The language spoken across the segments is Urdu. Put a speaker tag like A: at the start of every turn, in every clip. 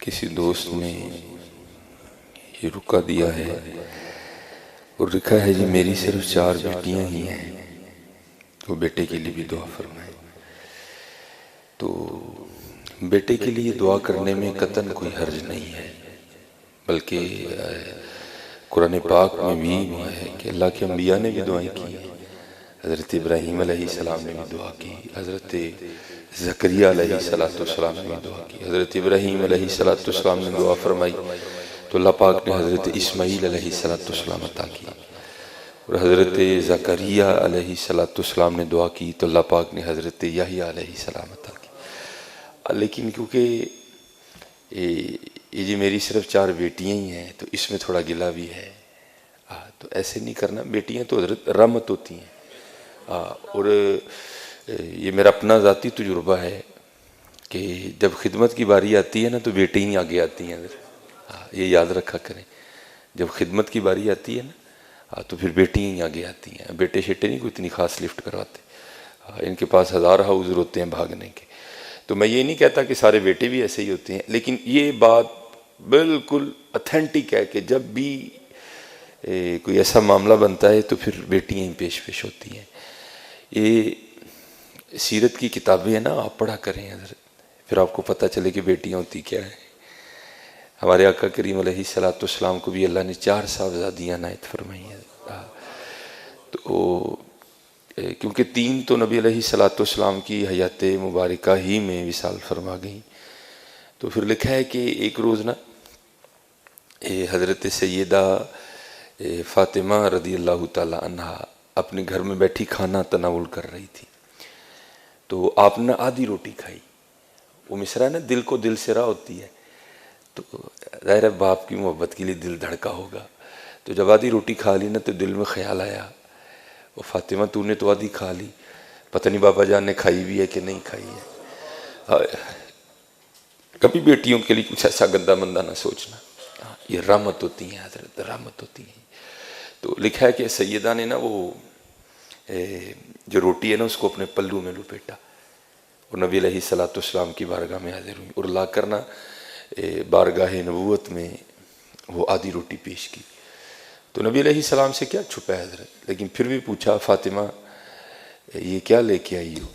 A: کسی دوست نے یہ رکا دیا ہے اور لکھا ہے جی میری صرف 4 بیٹیاں ہی ہیں، تو بیٹے کے لیے بھی دعا فرمائیں۔ تو بیٹے کے لیے دعا کرنے میں قطعاً کوئی حرج نہیں ہے، بلکہ قرآن پاک میں بھی ہے کہ اللہ کے انبیاء نے بھی دعائیں کی ہیں۔ حضرت ابراہیم علیہ السلام نے بھی دعا کی، حضرت زکریا علیہ السلام نے بھی دعا کی، حضرت ابراہیم علیہ السلام نے دعا فرمائی تو اللہ پاک نے حضرت اسماعیل علیہ السلام عطا کی، اور حضرت زکریا علیہ السلام نے دعا کی تو اللہ پاک نے حضرت یحییٰ علیہ السلام عطا کی۔ لیکن کیونکہ یہ جی میری صرف 4 بیٹیاں ہی ہیں تو اس میں تھوڑا گلہ بھی ہے، تو ایسے نہیں کرنا، بیٹیاں تو حضرت رحمت ہوتی ہیں۔ اور یہ میرا اپنا ذاتی تجربہ ہے کہ جب خدمت کی باری آتی ہے نا تو بیٹے ہی آگے آتی ہیں، یہ یاد رکھا کریں، جب خدمت کی باری آتی ہے نا تو پھر بیٹی ہی آگے آتی ہیں، بیٹے شیٹے نہیں کوئی اتنی خاص لفٹ کرواتے، ان کے پاس ہزار حوضر ہوتے ہیں بھاگنے کے۔ تو میں یہ نہیں کہتا کہ سارے بیٹے بھی ایسے ہی ہوتے ہیں، لیکن یہ بات بالکل اتھینٹک ہے کہ جب بھی کوئی ایسا معاملہ بنتا ہے تو پھر بیٹیاں ہی پیش ہوتی ہیں۔ یہ سیرت کی کتابیں ہیں نا، آپ پڑھا کریں حضرت، پھر آپ کو پتہ چلے کہ بیٹیاں ہوتی کیا ہیں۔ ہمارے آقا کریم علیہ السلام کو بھی اللہ نے 4 صاحبزادیاں عنایت فرمائی ہیں، تو کیونکہ 3 تو نبی علیہ السلام کی حیات مبارکہ ہی میں وصال فرما گئیں، تو پھر لکھا ہے کہ ایک روز نا حضرت سیدہ فاطمہ رضی اللہ تعالی عنہا اپنے گھر میں بیٹھی کھانا تناول کر رہی تھی، تو آپ نے آدھی روٹی کھائی۔ وہ مصرع نا دل کو دل سے راہ ہوتی ہے، تو ظاہر ہے باپ کی محبت کے لیے دل دھڑکا ہوگا، تو جب آدھی روٹی کھا لی نا تو دل میں خیال آیا، وہ فاطمہ تو نے تو آدھی کھا لی، پتہ نہیں بابا جان نے کھائی بھی ہے کہ نہیں کھائی ہے۔ کبھی بیٹیوں کے لیے کچھ ایسا گندا مندہ نہ سوچنا، یہ رحمت ہوتی ہیں حضرت، رحمت ہوتی ہیں۔ تو لکھا ہے کہ سیدہ نے نا وہ جو روٹی ہے نا اس کو اپنے پلو میں لپیٹا اور نبی علیہ السلام کی بارگاہ میں حاضر ہوئی اور لا کر نا بارگاہ نبوت میں وہ آدھی روٹی پیش کی۔ تو نبی علیہ السلام سے کیا چھپا ہے حضرت، لیکن پھر بھی پوچھا فاطمہ یہ کیا لے کے آئی ہو؟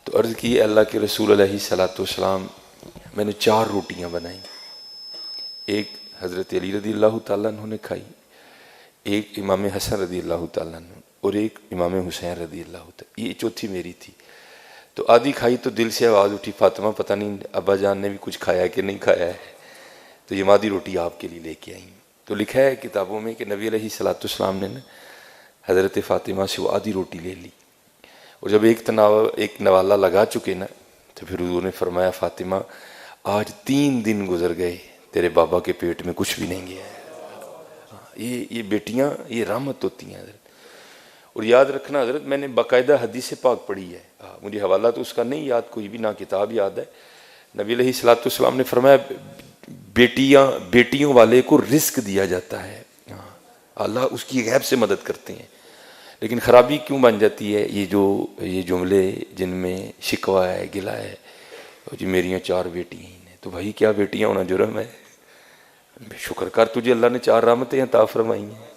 A: تو عرض کی اللہ کے رسول علیہ السلام میں نے 4 روٹیاں بنائیں، ایک حضرت علی رضی اللہ تعالیٰ عنہ نے کھائی، ایک امام حسن رضی اللہ تعالیٰ عنہ اور ایک امام حسین رضی اللہ تعالیٰ، یہ چوتھی میری تھی۔ تو آدھی کھائی تو دل سے آواز اٹھی فاطمہ پتہ نہیں ابا جان نے بھی کچھ کھایا کہ نہیں کھایا ہے، تو یہ آدھی روٹی آپ کے لیے لے کے آئیں۔ تو لکھا ہے کتابوں میں کہ نبی علیہ السلام نے حضرت فاطمہ سے وہ آدھی روٹی لے لی، اور جب ایک نوالا لگا چکے نا تو پھر حضور نے فرمایا فاطمہ آج 3 دن گزر گئے تیرے بابا کے پیٹ میں کچھ بھی نہیں گیا ہے۔ یہ بیٹیاں یہ رحمت ہوتی ہیں حضرت۔ اور یاد رکھنا حضرت، میں نے باقاعدہ حدیث پاک پڑھی ہے، مجھے حوالہ تو اس کا نہیں یاد کوئی بھی، نہ کتاب یاد ہے۔ نبی علیہ السلام نے فرمایا بیٹیوں والے کو رزق دیا جاتا ہے، اللہ اس کی غیب سے مدد کرتے ہیں، لیکن خرابی کیوں بن جاتی ہے؟ یہ جملے جن میں شکوہ ہے، گلہ ہے، جی میریاں 4 بیٹیاں ہیں، تو بھائی کیا بیٹیاں ہونا جرم ہے؟ شکر کر تجھے اللہ نے 4 رحمتیں عطا فرمائی ہیں۔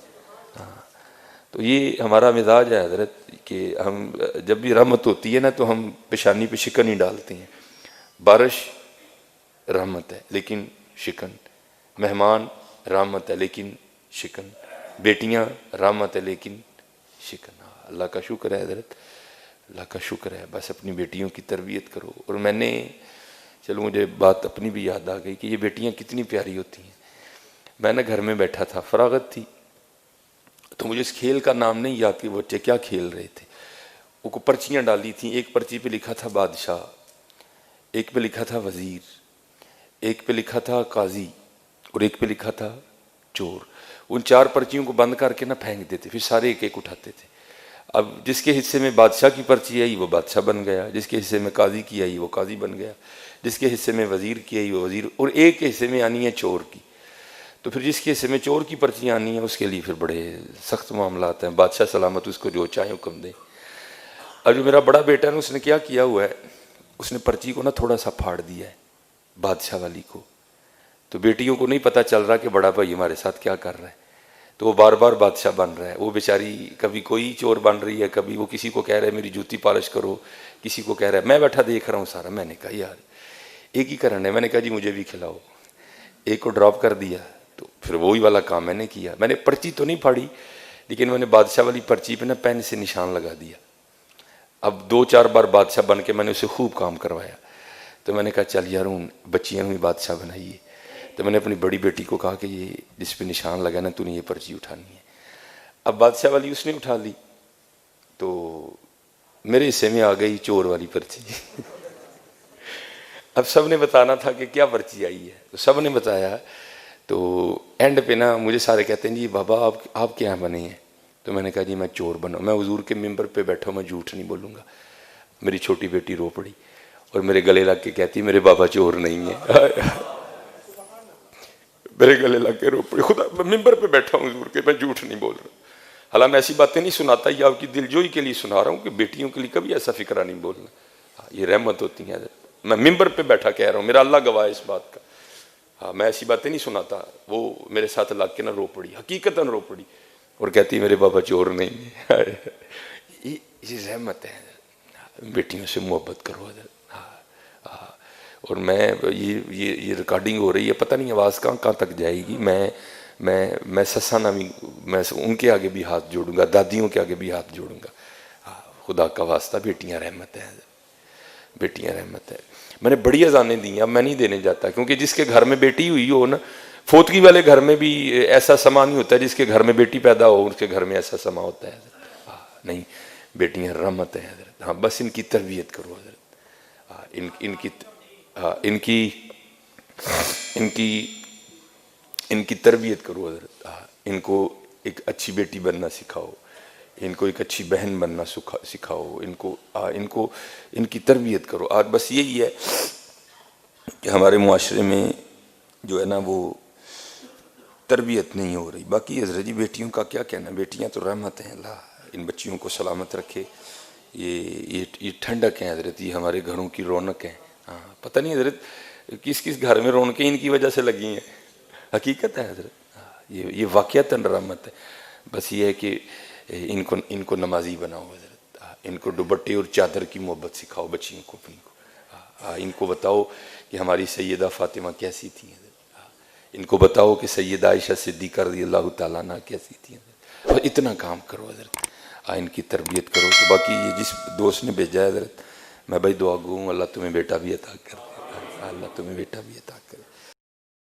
A: تو یہ ہمارا مزاج ہے حضرت کہ ہم جب بھی رحمت ہوتی ہے نا تو ہم پیشانی پہ شکن ہی ڈالتے ہیں۔ بارش رحمت ہے لیکن شکن، مہمان رحمت ہے لیکن شکن، بیٹیاں رحمت ہے لیکن شکن۔ اللہ کا شکر ہے حضرت، اللہ کا شکر ہے، بس اپنی بیٹیوں کی تربیت کرو۔ اور میں نے چلو مجھے بات اپنی بھی یاد آ گئی کہ یہ بیٹیاں کتنی پیاری ہوتی ہیں۔ میں نے گھر میں بیٹھا تھا، فراغت تھی، تو مجھے اس کھیل کا نام نہیں یاد کہ بچے کیا کھیل رہے تھے۔ وہ کو پرچیاں ڈالی تھیں، ایک پرچی پہ لکھا تھا بادشاہ، ایک پہ لکھا تھا وزیر، ایک پہ لکھا تھا قاضی اور ایک پہ لکھا تھا چور۔ ان 4 پرچیوں کو بند کر کے نہ پھینک دیتے، پھر سارے ایک ایک اٹھاتے تھے۔ اب جس کے حصے میں بادشاہ کی پرچی آئی وہ بادشاہ بن گیا، جس کے حصے میں قاضی کی آئی وہ قاضی بن گیا، جس کے حصے میں وزیر کی آئی وہ وزیر، اور ایک کے حصے میں آنی ہے چور کی۔ تو پھر جس کے حصے میں چور کی پرچیاں آنی ہیں اس کے لیے پھر بڑے سخت معاملات ہیں، بادشاہ سلامت اس کو جو چاہے حکم دے۔ اور جو میرا بڑا بیٹا ہے اس نے کیا ہوا ہے، اس نے پرچی کو نا تھوڑا سا پھاڑ دیا ہے بادشاہ والی کو، تو بیٹیوں کو نہیں پتہ چل رہا کہ بڑا بھائی ہمارے ساتھ کیا کر رہا ہے، تو وہ بار بار بادشاہ بن رہا ہے، وہ بیچاری کبھی کوئی چور بن رہی ہے، کبھی وہ کسی کو کہہ رہا ہے میری جوتی پالش کرو، کسی کو کہہ رہا ہے، میں بیٹھا دیکھ رہا ہوں سارا۔ میں نے کہا یار ایک ہی کرنا ہے، میں نے کہا جی مجھے بھی کھلاؤ، ایک کو ڈراپ کر دیا، تو پھر وہی والا کام میں نے کیا۔ میں نے پرچی تو نہیں پھاڑی، لیکن میں نے بادشاہ والی پرچی پہ نا پین سے نشان لگا دیا۔ اب 2-4 بار بادشاہ بن کے میں نے اسے خوب کام کروایا۔ تو میں نے کہا چل یار ہوں بچیاں بھی بادشاہ بنائیے۔ تو میں نے اپنی بڑی بیٹی کو کہا کہ یہ جس پہ نشان لگا نا تو نے یہ پرچی اٹھانی ہے۔ اب بادشاہ والی اس نے اٹھا لی، تو میرے حصے میں آ گئی چور والی پرچی۔ اب سب نے بتانا تھا کہ کیا پرچی آئی ہے، تو سب نے بتایا۔ تو اینڈ پہ نا مجھے سارے کہتے ہیں جی بابا آپ کیا بنے ہیں؟ تو میں نے کہا جی میں چور بنا، میں حضور کے ممبر پہ بیٹھا ہوں، میں جھوٹ نہیں بولوں گا۔ میری چھوٹی بیٹی رو پڑی اور میرے گلے لگ کے کہتی میرے بابا چور نہیں ہے۔ میرے گلے لگ کے رو پڑی، خدا میں ممبر پہ بیٹھا ہوں حضور کے، میں جھوٹ نہیں بول رہا۔ حالانکہ میں ایسی باتیں نہیں سناتا، یہ آپ کی دلجوئی کے لیے سنا رہا ہوں کہ بیٹیوں کے لیے کبھی ایسا فکرہ نہیں بولنا، یہ رحمت ہوتی ہے۔ میں ممبر پہ بیٹھا کہہ رہا ہوں، میرا اللہ گواہ ہے اس بات کا۔ ہاں میں ایسی باتیں نہیں سناتا۔ وہ میرے ساتھ لگ کے نہ رو پڑی، حقیقتاً رو پڑی، اور کہتی میرے بابا چور نہیں ہے۔ یہ رحمت ہے، بیٹیوں سے محبت کرو حضرت۔ اور میں یہ ریکارڈنگ ہو رہی ہے، پتہ نہیں آواز کہاں تک جائے گی۔ میں سسا نامی، میں ان کے آگے بھی ہاتھ جوڑوں گا، دادیوں کے آگے بھی ہاتھ جوڑوں گا۔ خدا کا واسطہ بیٹیاں رحمت ہیں، بیٹیاں رحمت ہے۔ میں نے بڑی اذانیں دی ہیں، اب میں نہیں دینے جاتا، کیونکہ جس کے گھر میں بیٹی ہوئی ہو نا، فوتگی والے گھر میں بھی ایسا سما نہیں ہوتا، جس کے گھر میں بیٹی پیدا ہو اس کے گھر میں ایسا سما ہوتا ہے حضرت۔ نہیں، بیٹیاں رحمت ہیں حضرت۔ ہاں بس ان کی تربیت کرو حضرت، ان کی تربیت کرو حضرت۔ ان کو ایک اچھی بیٹی بننا سکھاؤ، ان کو ایک اچھی بہن بننا سکھاؤ، ان کی تربیت کرو۔ آج بس یہی ہے کہ ہمارے معاشرے میں جو ہے نا وہ تربیت نہیں ہو رہی۔ باقی حضرت جی بیٹیوں کا کیا کہنا، بیٹیاں تو رحمت ہیں، اللہ ان بچیوں کو سلامت رکھے۔ یہ ٹھنڈک ہیں حضرت، یہ ہمارے گھروں کی رونق ہیں۔ ہاں پتہ نہیں حضرت کس گھر میں رونقیں ان کی وجہ سے لگی ہیں، حقیقت ہے حضرت، یہ واقعتاً رحمت ہے۔ بس یہ ہے کہ ان کو نمازی بناؤ حضرت، ان کو دوپٹے اور چادر کی محبت سکھاؤ بچیوں کو اپنی کو۔ ان کو بتاؤ کہ ہماری سیدہ فاطمہ کیسی تھی حضرت، ان کو بتاؤ کہ سیدہ عائشہ صدیقہ رضی اللہ تعالیٰ عنہ کیسی تھی حضرت، اور اتنا کام کرو حضرت، ان کی تربیت کرو۔ تو باقی یہ جس دوست نے بھیجا ہے حضرت، میں بھائی دعا گو ہوں، اللہ تمہیں بیٹا بھی عطا کر دے، اللہ تمہیں بیٹا بھی عطا کر دے۔